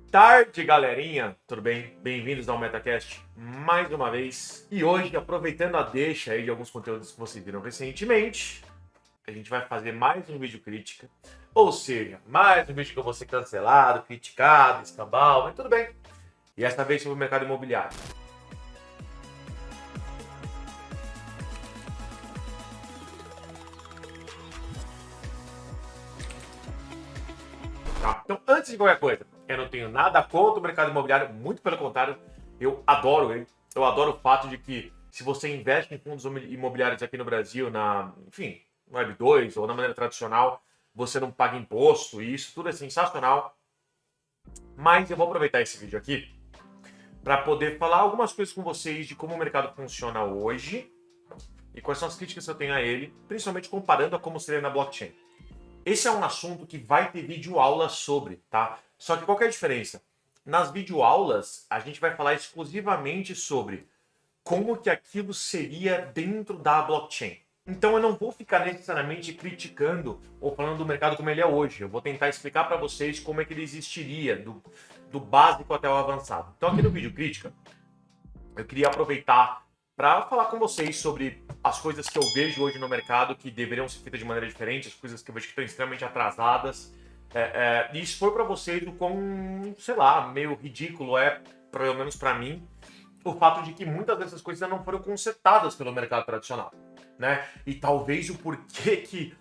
tarde, galerinha! Tudo bem? Bem-vindos ao MetaCast mais uma vez. E hoje, aproveitando a deixa aí de alguns conteúdos que vocês viram recentemente, a gente vai fazer mais um vídeo crítica. Ou seja, mais um vídeo que eu vou ser cancelado, criticado, escambau, mas tudo bem. E esta vez sobre o mercado imobiliário. Tá? Então, antes de qualquer coisa, eu não tenho nada contra o mercado imobiliário, muito pelo contrário, eu adoro ele. Eu adoro o fato de que se você investe em fundos imobiliários aqui no Brasil, enfim, no Web2 ou na maneira tradicional, você não paga imposto e isso tudo é sensacional. Mas eu vou aproveitar esse vídeo aqui para poder falar algumas coisas com vocês de como o mercado funciona hoje e quais são as críticas que eu tenho a ele, principalmente comparando a como seria na blockchain. Esse é um assunto que vai ter videoaula sobre, tá? Só que qual que é a diferença? Nas videoaulas, a gente vai falar exclusivamente sobre como que aquilo seria dentro da blockchain. Então eu não vou ficar necessariamente criticando ou falando do mercado como ele é hoje. Eu vou tentar explicar para vocês como é que ele existiria, do básico até o avançado. Então aqui no vídeo crítica, eu queria aproveitar para falar com vocês sobre as coisas que eu vejo hoje no mercado que deveriam ser feitas de maneira diferente, as coisas que eu vejo que estão extremamente atrasadas. E expor para vocês o quão, sei lá, meio ridículo é, pelo menos para mim, o fato de que muitas dessas coisas ainda não foram consertadas pelo mercado tradicional, né? E talvez o porquê que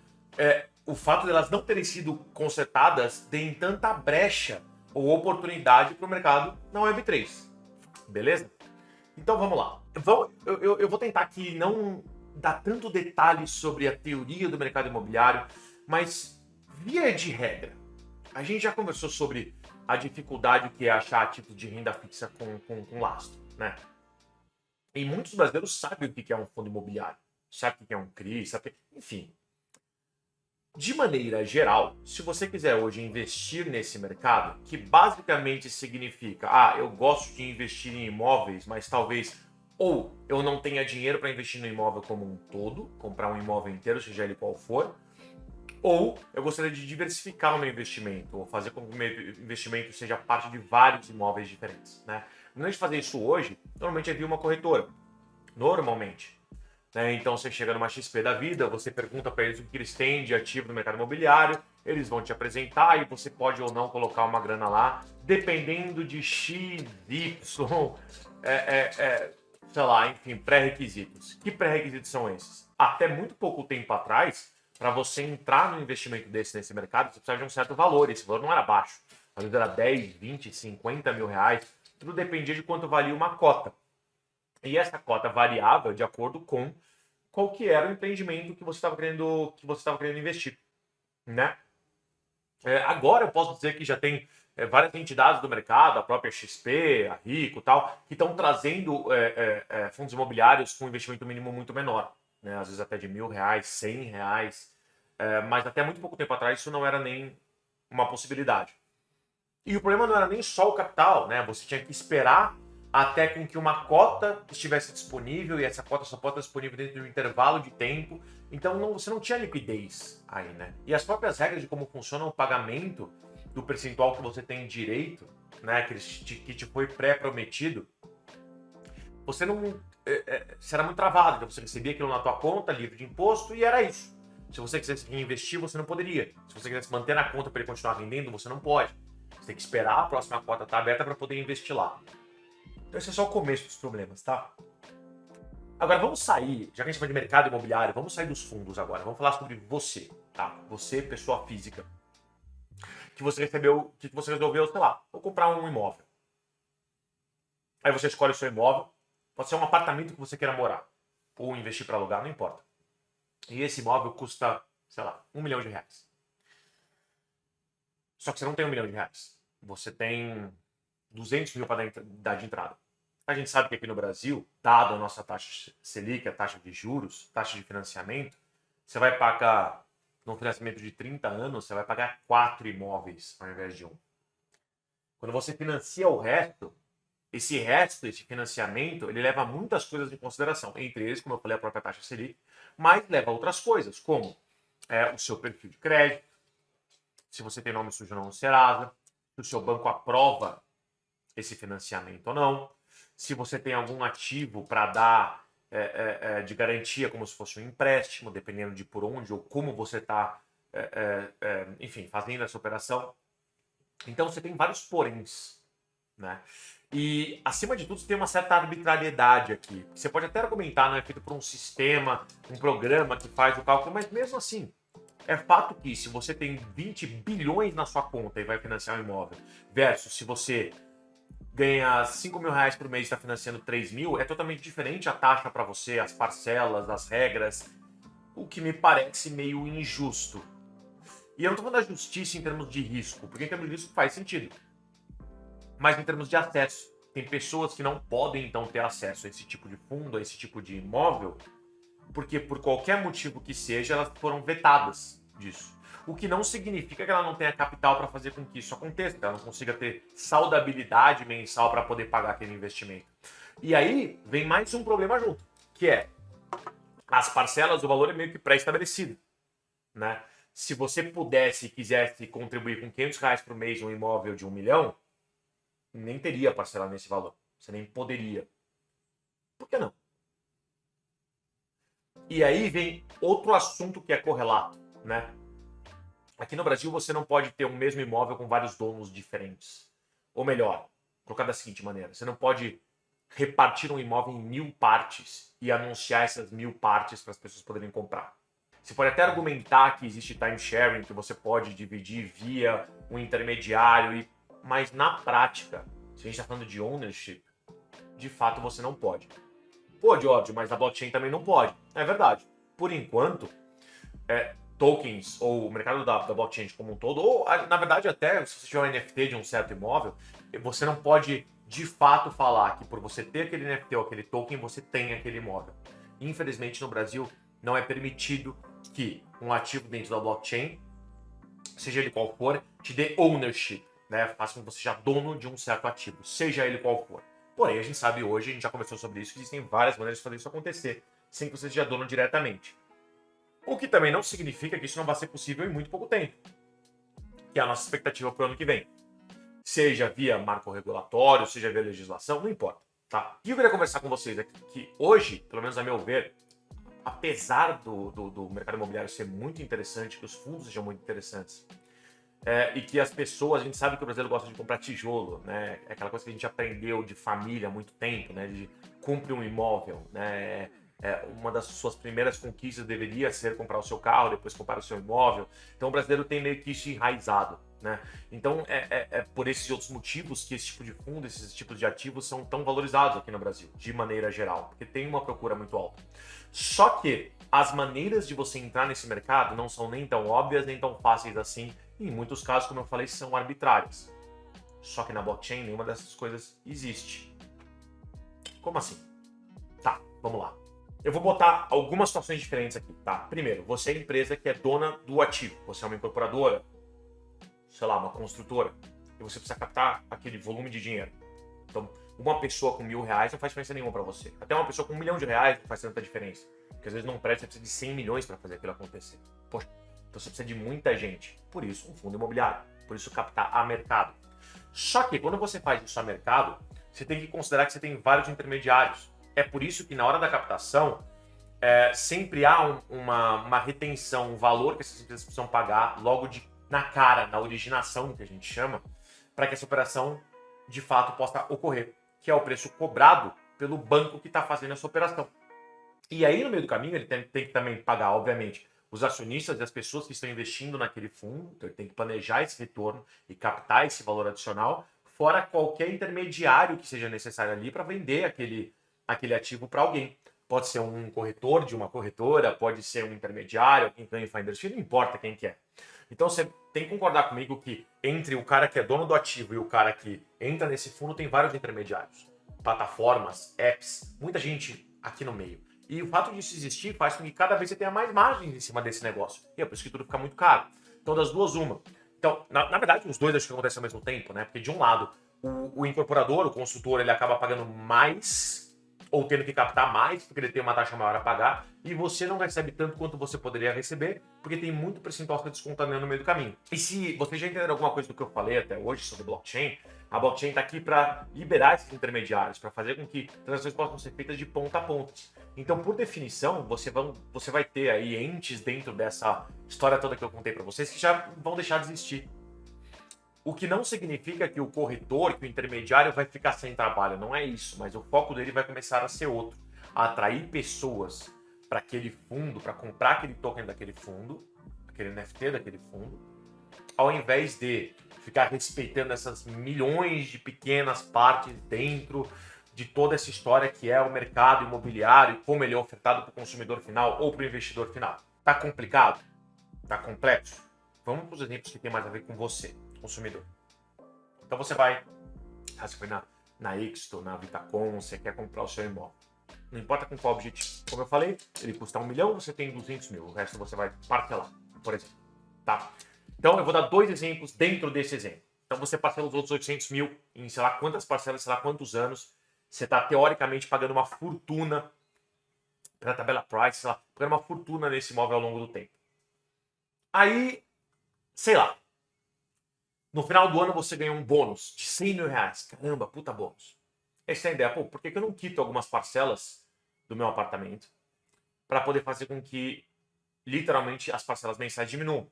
o fato delas não terem sido consertadas deem tanta brecha ou oportunidade para o mercado na Web3, beleza? Então vamos lá. Eu vou tentar aqui não dar tanto detalhe sobre a teoria do mercado imobiliário, mas via de regra, a gente já conversou sobre a dificuldade que é achar ativos de renda fixa com lastro, né? E muitos brasileiros sabem o que é um fundo imobiliário, sabem o que é um CRI, enfim. De maneira geral, se você quiser hoje investir nesse mercado, que basicamente significa, eu gosto de investir em imóveis, mas talvez ou eu não tenha dinheiro para investir no imóvel como um todo, comprar um imóvel inteiro, seja ele qual for, ou eu gostaria de diversificar o meu investimento, ou fazer com que o meu investimento seja parte de vários imóveis diferentes, né? Antes de fazer isso hoje, normalmente é via uma corretora, normalmente. Então você chega numa XP da vida, você pergunta para eles o que eles têm de ativo no mercado imobiliário, eles vão te apresentar e você pode ou não colocar uma grana lá, dependendo de X, Y, sei lá, enfim, pré-requisitos. Que pré-requisitos são esses? Até muito pouco tempo atrás, para você entrar no investimento nesse mercado, você precisava de um certo valor, esse valor não era baixo. Às vezes era 10, 20, 50 mil reais, tudo dependia de quanto valia uma cota. E essa cota variava de acordo com qual que era o empreendimento que você estava querendo investir, né? Agora eu posso dizer que já tem várias entidades do mercado, a própria XP, a Rico, tal, que estão trazendo fundos imobiliários com investimento mínimo muito menor, né? Às vezes até de R$ 1.000, R$ 100, mas até muito pouco tempo atrás isso não era nem uma possibilidade. E o problema não era nem só o capital, né? Você tinha que esperar até com que uma cota estivesse disponível, e essa cota só pode estar disponível dentro de um intervalo de tempo. Então você não tinha liquidez aí, né? E as próprias regras de como funciona o pagamento do percentual que você tem direito, né? Que te foi pré-prometido, você não... Você era muito travado, então você recebia aquilo na tua conta, livre de imposto, e era isso. Se você quisesse reinvestir, você não poderia. Se você quisesse manter na conta para ele continuar rendendo, você não pode. Você tem que esperar a próxima cota estar aberta para poder investir lá. Então esse é só o começo dos problemas, tá? Agora vamos sair, já que a gente fala de mercado imobiliário, vamos sair dos fundos agora. Vamos falar sobre você, tá? Você, pessoa física, que você resolveu, sei lá, vou comprar um imóvel. Aí você escolhe o seu imóvel, pode ser um apartamento que você queira morar, ou investir para alugar, não importa. E esse imóvel custa, sei lá, R$ 1.000.000. Só que você não tem R$ 1.000.000. Você tem 200 mil para dar de entrada. A gente sabe que aqui no Brasil, dado a nossa taxa Selic, a taxa de juros, taxa de financiamento, você vai pagar, num financiamento de 30 anos, você vai pagar 4 imóveis ao invés de um. Quando você financia o resto, esse financiamento, ele leva muitas coisas em consideração. Entre eles, como eu falei, a própria taxa Selic, mas leva outras coisas, como o seu perfil de crédito, se você tem nome sujo ou não no Serasa, se o seu banco aprova esse financiamento ou não, se você tem algum ativo para dar de garantia, como se fosse um empréstimo, dependendo de por onde ou como você está, enfim, fazendo essa operação. Então você tem vários poréns, né? E, acima de tudo, você tem uma certa arbitrariedade aqui. Você pode até argumentar, não é feito por um sistema, um programa que faz o cálculo, mas mesmo assim, é fato que se você tem 20 bilhões na sua conta e vai financiar um imóvel, versus se você ganha 5 mil reais por mês e está financiando 3 mil, é totalmente diferente a taxa para você, as parcelas, as regras, o que me parece meio injusto. E eu não estou falando da justiça em termos de risco, porque em termos de risco faz sentido. Mas em termos de acesso, tem pessoas que não podem então ter acesso a esse tipo de fundo, a esse tipo de imóvel, porque por qualquer motivo que seja, elas foram vetadas disso. O que não significa que ela não tenha capital para fazer com que isso aconteça, que ela não consiga ter saudabilidade mensal para poder pagar aquele investimento. E aí vem mais um problema junto, que é as parcelas, o valor é meio que pré-estabelecido, né? Se você pudesse e quisesse contribuir com 500 reais por mês um imóvel de 1 milhão, nem teria parcela nesse valor. Você nem poderia. Por que não? E aí vem outro assunto que é correlato, né? Aqui no Brasil você não pode ter um mesmo imóvel com vários donos diferentes. Ou melhor, colocar da seguinte maneira, você não pode repartir um imóvel em 1000 partes e anunciar essas 1000 partes para as pessoas poderem comprar. Você pode até argumentar que existe timesharing, que você pode dividir via um intermediário, mas na prática, se a gente está falando de ownership, de fato você não pode. Pode, óbvio, mas na blockchain também não pode. É verdade. Por enquanto, tokens ou o mercado da blockchain como um todo, ou na verdade até se você tiver um NFT de um certo imóvel, você não pode de fato falar que por você ter aquele NFT ou aquele token, você tem aquele imóvel. Infelizmente no Brasil não é permitido que um ativo dentro da blockchain, seja ele qual for, te dê ownership, né? Faça com que você seja dono de um certo ativo, seja ele qual for. Porém, a gente sabe hoje, a gente já conversou sobre isso, que existem várias maneiras de fazer isso acontecer, sem que você seja dono diretamente. O que também não significa que isso não vai ser possível em muito pouco tempo, que é a nossa expectativa para o ano que vem. Seja via marco regulatório, seja via legislação, não importa. Tá? E eu queria conversar com vocês aqui que hoje, pelo menos a meu ver, apesar do mercado imobiliário ser muito interessante, que os fundos sejam muito interessantes, e que as pessoas, a gente sabe que o brasileiro gosta de comprar tijolo, né? É aquela coisa que a gente aprendeu de família há muito tempo, né? De compre um imóvel, né? Uma das suas primeiras conquistas deveria ser comprar o seu carro, depois comprar o seu imóvel. Então o brasileiro tem meio que isso enraizado, né? Então é por esses outros motivos que esse tipo de fundo, esses tipos de ativos são tão valorizados aqui no Brasil, de maneira geral, porque tem uma procura muito alta. Só que as maneiras de você entrar nesse mercado não são nem tão óbvias, nem tão fáceis assim. E em muitos casos, como eu falei, são arbitrárias. Só que na blockchain nenhuma dessas coisas existe. Como assim? Tá, vamos lá. Eu vou botar algumas situações diferentes aqui, tá? Primeiro, você é a empresa que é dona do ativo. Você é uma incorporadora, sei lá, uma construtora. E você precisa captar aquele volume de dinheiro. Então, uma pessoa com R$1.000 não faz diferença nenhuma para você. Até uma pessoa com R$1 milhão não faz tanta diferença. Porque às vezes não presta, você precisa de 100 milhões para fazer aquilo acontecer. Poxa, então você precisa de muita gente. Por isso, um fundo imobiliário. Por isso, captar a mercado. Só que quando você faz isso a mercado, você tem que considerar que você tem vários intermediários. É por isso que na hora da captação, sempre há uma retenção, um valor que essas empresas precisam pagar logo na cara, na originação, que a gente chama, para que essa operação de fato possa ocorrer, que é o preço cobrado pelo banco que está fazendo essa operação. E aí, no meio do caminho, ele tem que também pagar, obviamente, os acionistas e as pessoas que estão investindo naquele fundo, então ele tem que planejar esse retorno e captar esse valor adicional, fora qualquer intermediário que seja necessário ali para vender aquele ativo para alguém. Pode ser um corretor de uma corretora, pode ser um intermediário, alguém que ganha finder's fee, não importa quem que é. Então você tem que concordar comigo que entre o cara que é dono do ativo e o cara que entra nesse fundo tem vários intermediários. Plataformas, apps, muita gente aqui no meio. E o fato disso existir faz com que cada vez você tenha mais margem em cima desse negócio. E é por isso que tudo fica muito caro. Então, das duas, uma. Então, na verdade, os dois acho que acontecem ao mesmo tempo, né? Porque, de um lado, o incorporador, o consultor, ele acaba pagando mais ou tendo que captar mais, porque ele tem uma taxa maior a pagar, e você não recebe tanto quanto você poderia receber, porque tem muito percentual que está descontando no meio do caminho. E se vocês já entenderam alguma coisa do que eu falei até hoje sobre blockchain, a blockchain está aqui para liberar esses intermediários, para fazer com que transações possam ser feitas de ponta a ponta. Então, por definição, você vai ter aí entes dentro dessa história toda que eu contei para vocês que já vão deixar de existir. O que não significa que o corretor, que o intermediário vai ficar sem trabalho, não é isso, mas o foco dele vai começar a ser outro, a atrair pessoas para aquele fundo, para comprar aquele token daquele fundo, aquele NFT daquele fundo, ao invés de ficar respeitando essas milhões de pequenas partes dentro de toda essa história que é o mercado imobiliário e como ele é ofertado para o consumidor final ou para o investidor final. Tá complicado? Tá complexo? Vamos para os exemplos que tem mais a ver com você, consumidor. Então você vai, você foi na Exto, na Vitacom, você quer comprar o seu imóvel. Não importa com qual objetivo. Como eu falei, ele custa 1 milhão, você tem 200 mil. O resto você vai parcelar, por exemplo. Tá? Então eu vou dar 2 exemplos dentro desse exemplo. Então você parcela os outros 800 mil em sei lá quantas parcelas, sei lá quantos anos. Você está teoricamente pagando uma fortuna pela tabela price, sei lá, pagando uma fortuna nesse imóvel ao longo do tempo. Aí, sei lá, no final do ano você ganha um bônus de 100 mil reais. Caramba, puta bônus. Essa é a ideia. Pô, por que eu não quito algumas parcelas do meu apartamento para poder fazer com que, literalmente, as parcelas mensais diminuam?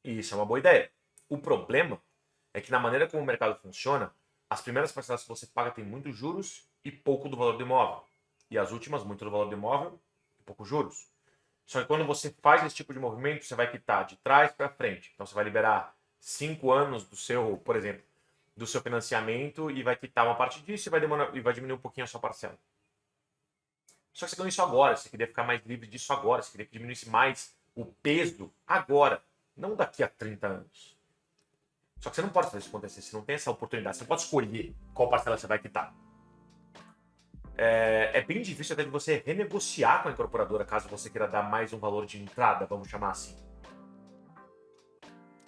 E isso é uma boa ideia. O problema é que na maneira como o mercado funciona, as primeiras parcelas que você paga tem muitos juros e pouco do valor do imóvel. E as últimas, muito do valor do imóvel e poucos juros. Só que quando você faz esse tipo de movimento, você vai quitar de trás para frente. Então você vai liberar 5 anos do seu, por exemplo, do seu financiamento e vai quitar uma parte disso e vai diminuir um pouquinho a sua parcela. Só que você ganhou isso agora, você queria ficar mais livre disso agora, você queria que diminuísse mais o peso agora, não daqui a 30 anos. Só que você não pode fazer isso acontecer, você não tem essa oportunidade, você não pode escolher qual parcela você vai quitar. É bem difícil até de você renegociar com a incorporadora caso você queira dar mais um valor de entrada, vamos chamar assim.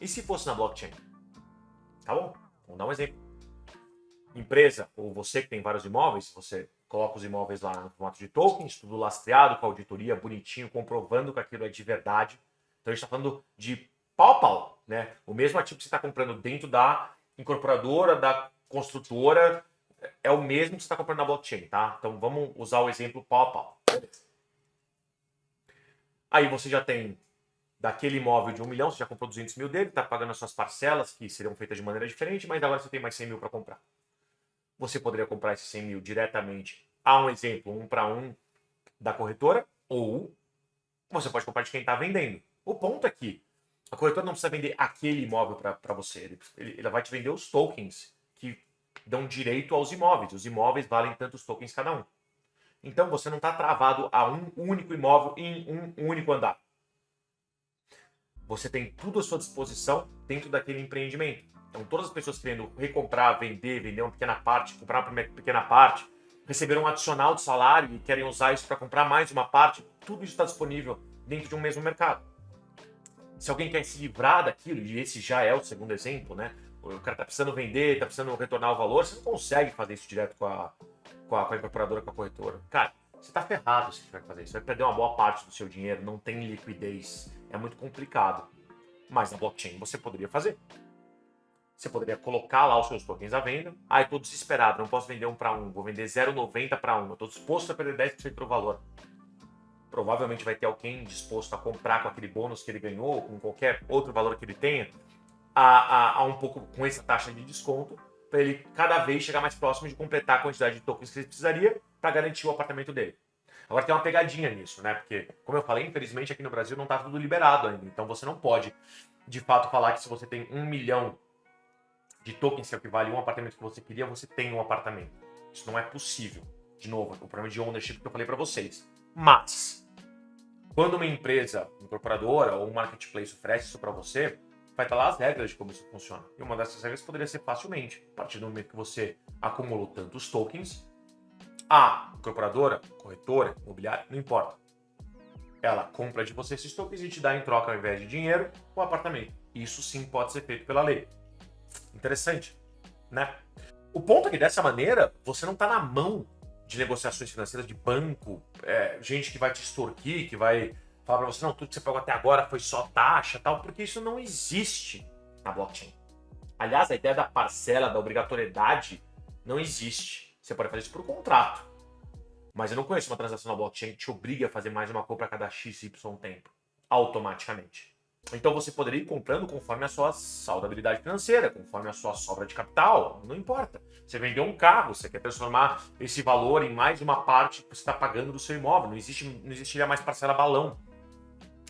E se fosse na blockchain? Tá bom? Vamos dar um exemplo. Empresa, ou você que tem vários imóveis, você coloca os imóveis lá no formato de tokens, tudo lastreado, com auditoria bonitinho, comprovando que aquilo é de verdade. Então a gente está falando de pau a pau, né? O mesmo ativo que você está comprando dentro da incorporadora, da construtora, é o mesmo que você está comprando na blockchain, tá? Então vamos usar o exemplo pau a pau. Aí você já tem daquele imóvel de 1 milhão, você já comprou 200 mil dele, está pagando as suas parcelas, que seriam feitas de maneira diferente, mas agora você tem mais 100 mil para comprar. Você poderia comprar esses 100 mil diretamente a um exemplo, 1 para 1 da corretora, ou você pode comprar de quem está vendendo. O ponto é que a corretora não precisa vender aquele imóvel para você, ela vai te vender os tokens que dão direito aos imóveis. Os imóveis valem tantos tokens cada um. Então você não está travado a um único imóvel em um único andar. Você tem tudo à sua disposição dentro daquele empreendimento. Então, todas as pessoas querendo recomprar, vender uma pequena parte, comprar uma pequena parte, receber um adicional de salário e querem usar isso para comprar mais uma parte, tudo isso está disponível dentro de um mesmo mercado. Se alguém quer se livrar daquilo, e esse já é o segundo exemplo, né? O cara está precisando vender, está precisando retornar o valor, você não consegue fazer isso direto com a incorporadora, com a corretora. Cara, você está ferrado se tiver que fazer isso. Você vai perder uma boa parte do seu dinheiro, não tem liquidez. É muito complicado. Mas na blockchain você poderia fazer. Você poderia colocar lá os seus tokens à venda. Ah, eu estou desesperado, não posso vender 1 para 1, vou vender 0,90 para 1. Eu estou disposto a perder 10% do valor. Provavelmente vai ter alguém disposto a comprar com aquele bônus que ele ganhou, com qualquer outro valor que ele tenha, a um pouco com essa taxa de desconto, para ele cada vez chegar mais próximo de completar a quantidade de tokens que ele precisaria para garantir o apartamento dele. Agora tem uma pegadinha nisso, né? Porque, como eu falei, infelizmente aqui no Brasil não está tudo liberado ainda. Então você não pode, de fato, falar que se você tem 1 milhão de tokens que equivale a um apartamento que você queria, você tem um apartamento. Isso não é possível. De novo, o problema de ownership que eu falei para vocês. Mas, quando uma empresa incorporadora ou um marketplace oferece isso para você, vai estar lá as regras de como isso funciona. E uma dessas regras poderia ser facilmente, a partir do momento que você acumulou tantos tokens, a incorporadora, corretora, imobiliária, não importa. Ela compra de você esses tokens e te dá em troca, ao invés de dinheiro, um apartamento. Isso sim pode ser feito pela lei. Interessante, né? O ponto é que dessa maneira, você não está na mão de negociações financeiras, de banco, gente que vai te extorquir, que vai falar para você, não, tudo que você pagou até agora foi só taxa, tal, porque isso não existe na blockchain. Aliás, a ideia da parcela, da obrigatoriedade, não existe. Você pode fazer isso por contrato. Mas eu não conheço uma transação na blockchain que te obrigue a fazer mais uma compra a cada x, y tempo, automaticamente. Então você poderia ir comprando conforme a sua saudabilidade financeira, conforme a sua sobra de capital, não importa. Você vendeu um carro, você quer transformar esse valor em mais uma parte que você está pagando do seu imóvel, não existiria mais parcela balão.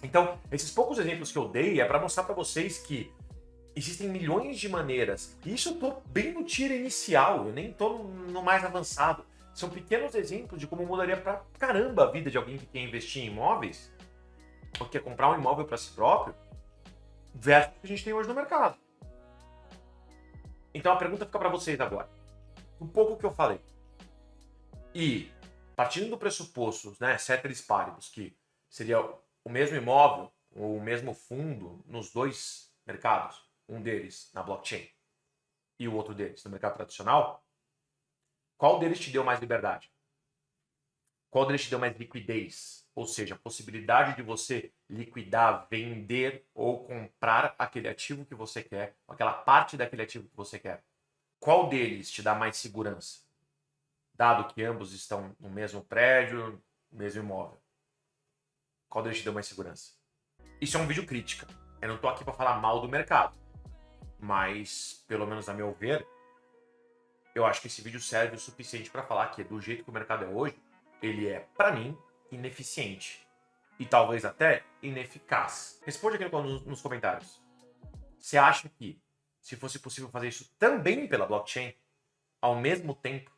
Então, esses poucos exemplos que eu dei é para mostrar para vocês que existem milhões de maneiras. E isso eu estou bem no tier inicial, eu nem estou no mais avançado. São pequenos exemplos de como mudaria pra caramba a vida de alguém que quer investir em imóveis, ou quer comprar um imóvel para si próprio, versus o que a gente tem hoje no mercado. Então a pergunta fica para vocês agora. Um pouco que eu falei. E, partindo do pressuposto, né, ceteris paribus, que seria o mesmo imóvel, ou o mesmo fundo nos dois mercados, um deles na blockchain e o outro deles no mercado tradicional, qual deles te deu mais liberdade? Qual deles te deu mais liquidez? Ou seja, a possibilidade de você liquidar, vender ou comprar aquele ativo que você quer, aquela parte daquele ativo que você quer. Qual deles te dá mais segurança? Dado que ambos estão no mesmo prédio, no mesmo imóvel. Qual deles te deu mais segurança? Isso é um vídeo crítica. Eu não estou aqui para falar mal do mercado. Mas, pelo menos a meu ver, eu acho que esse vídeo serve o suficiente para falar que do jeito que o mercado é hoje, ele é, para mim, ineficiente. E talvez até ineficaz. Responde aqui nos comentários. Você acha que, se fosse possível fazer isso também pela blockchain, ao mesmo tempo,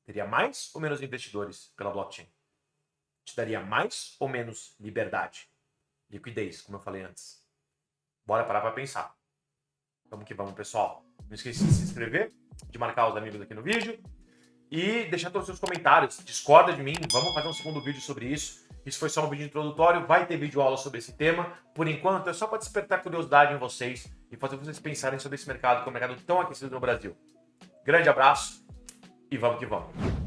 teria mais ou menos investidores pela blockchain? Te daria mais ou menos liberdade? Liquidez, como eu falei antes. Bora parar para pensar. Vamos que vamos, pessoal. Não esqueça de se inscrever, de marcar os amigos aqui no vídeo e deixar todos os seus comentários. Discorda de mim, vamos fazer um segundo vídeo sobre isso. Isso foi só um vídeo introdutório, vai ter vídeo aula sobre esse tema. Por enquanto, é só para despertar curiosidade em vocês e fazer vocês pensarem sobre esse mercado, que é um mercado tão aquecido no Brasil. Grande abraço e vamos que vamos.